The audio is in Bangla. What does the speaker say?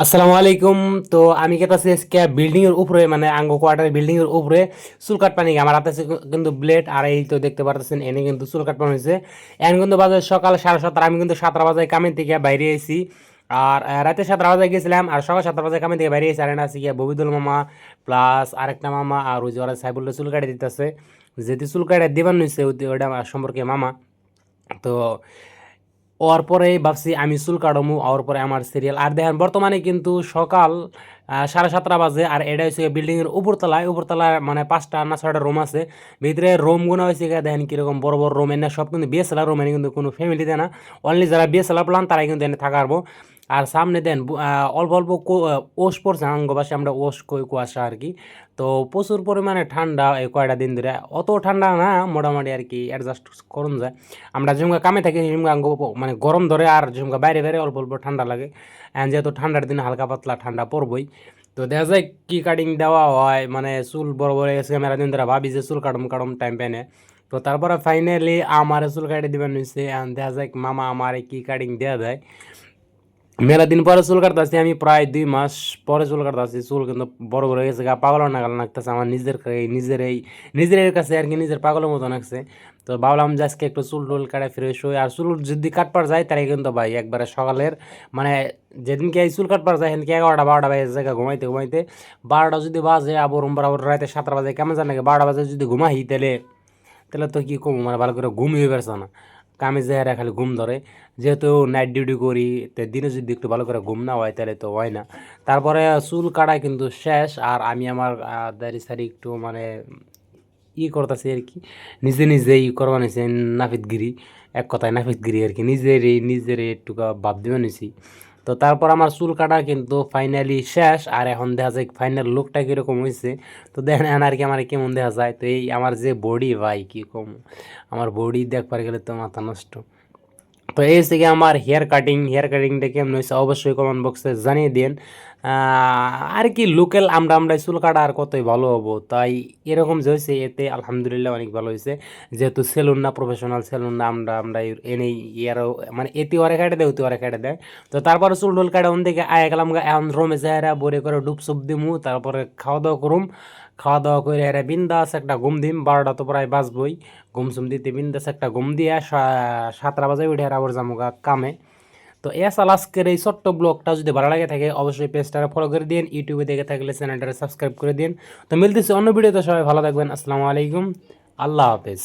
আসসালামু আলাইকুম। তো আমি কেতাছি আজকে বিল্ডিং এর উপরে মানে আঙ্গ কোয়ার্টার বিল্ডিং এর উপরে চুল কাট পানি আমার হাতে আছে কিন্তু ব্লেড আর এই তো দেখতে পারতেছেন এনে কিন্তু চুল কাট পানি হয়েছে। এখন কিন্তু বাজে সকাল 7:30। আমি কিন্তু 7টা বাজে কামের থেকে বাইরে এসেছি আর রাতে 7টা বাজে গেছিলাম আর সকাল 7টা বাজে কামের থেকে বাইরে এসেছি। আর এনে আছে গিয়া ববিদুল মামা প্লাস আরেকটা মামা আর ওই যে ওরা সাইবুল্লাহ চুল কাটে দিতেছে। যেহেতু চুল কাটে দিবান হয়েছে ওইটা সম্পর্কে মামা। তো ওর পরে ভাবছি আমি চুল কাটমু ওর পরে আমার সিরিয়াল আর দেখেন বর্তমানে কিন্তু সকাল 7:30 বাজে আর এটা হচ্ছে বিল্ডিং এর উপরতলায় মানে 5টা না 6টা রুম আছে। ভিতরে রুম গুলো হয়েছে দেখেন কিরকম বড় বড় রুম এনে সব কিন্তু বিএসএলআর রুম এনে কিন্তু কোনো ফ্যামিলিতে না, অনলি যারা বিএসএলআর প্লান তারাই কিন্তু এনে থাকা পারবো। আর সামনে দেন অল্প অল্প ওষ পড়ছে আঙ্গবাসে আমরা ওষ কই কুয়াশা আর কি। তো প্রচুর পরিমাণে ঠান্ডা এই কয়টা দিন ধরে, অত ঠান্ডা না মোটামুটি আর কি অ্যাডজাস্ট করুন যায়। আমরা যেমন কামে থাকি যেমন মানে গরম ধরে আর যেমন বাইরে বাইরে অল্প অল্প ঠান্ডা লাগে। যেহেতু ঠান্ডার দিনে হালকা পাতলা ঠান্ডা পড়বই। তো দেখা যায় কি কাটিং দেওয়া হয় মানে চুল বড় বড় গেছে মেলা দিন ধরে ভাবি যে চুল কাটম কাটম টাইম পেনে। তো তারপরে ফাইনালি আমার চুল কাটে দিবেন হয়েছে দেখা যায় মামা আমার কি কাটিং দেওয়া দেয়। মেলা দিন পরে চুল কাটতেছি আমি, প্রায় 2 মাস পরে চুল কাটতেছি। চুল কিন্তু বড় বড় হয়ে গেছে গা, পাগল নাগাল লাগতেছে আমার নিজের কাছে আর কি, নিজের পাগলের মতো লাগছে। তো ভাবলাম যে আজকে একটু চুল টুল কাটে ফ্রেশ হই। আর চুল যদি কাটপার যায় তাহলে কিন্তু ভাই একবারে সকালের মানে যেদিনকে এই চুল কাটপার যায় সেদিনকে 11টা 12টা বাজে জায়গা ঘুমাইতে ঘুমাইতে 12টা যদি বাজে আবার বরাবর রাতে 7টা বাজে কেমন জানে 12টা বাজে যদি ঘুমাই তাহলে তাহলে তো কী কম মানে ভালো করে ঘুম হয়ে পারছে না। কামে যায় খালি ঘুম ধরে, যেহেতু নাইট ডিউটি করি তো দিনে যদি একটু ভালো করে ঘুম না হয় তাহলে তো হয় না। তারপরে চুল কাটা কিন্তু শেষ আর আমি আমার দাড়ি সারি একটু মানে করতেছি আর কি, নিজে নিজেই করবা নিছি নাপিতগিরি, এক কথায় নাপিতগিরি আর কি, নিজেরই একটু ভাব দিবে নিছি। তো তারপর আমার চুল কাটা কিন্তু ফাইনালি শেষ আর এখন দেখা যায় ফাইনাল লুকটা কীরকম হয়েছে। তো দেখেন এখন আর কি আমার কেমন দেখা যায়। তো এই আমার যে বডি ভাই কী কম, আমার বডি দেখবার গেলে তো মাথা নষ্ট। তো এই থেকে আমার হেয়ার কাটিংটা কেমন হয়েছে অবশ্যই কমেন্ট বক্সে জানিয়ে দিন। আর কি লোকাল আমরা চুল কাটা আর কতই ভালো হবো, তাই এরকম যে হয়েছে এতে আলহামদুলিল্লাহ অনেক ভালো হয়েছে। যেহেতু সেলুন না, প্রফেশনাল সেলুন না, আমরা এনেই ইয়ারও মানে এতে ওরে কাটে দেয় ওতে ওরে কাটে দেয়। তো তারপরে চুল টুল কাটে ওন থেকে আয়া গেলাম এখন রোমে যাইরা বরে করে ডুব সুপ দিমু, তারপরে খাওয়া দাওয়া করুম। খাওয়া দাওয়া করে এরা বিন্দাস একটা ঘুম দিম, 12টা তো প্রায় বাজবই। ঘুম সুম দিতে বিন্দাস একটা ঘুম দিয়ে 7টা বাজে উঠে আর আবার যাবো কামে। তো এসাল আজকের এই ছোট্ট ব্লগটা যদি ভালো লাগে থাকে অবশ্যই পেজটা ফলো করে দিন, ইউটিউবে দেখে থাকলে চ্যানেলটা সাবস্ক্রাইব করে দিন। তো মিলতেছি অন্য ভিডিওতে, সবাই ভালো থাকবেন। আসসালামু আলাইকুম, আল্লাহ হাফেজ।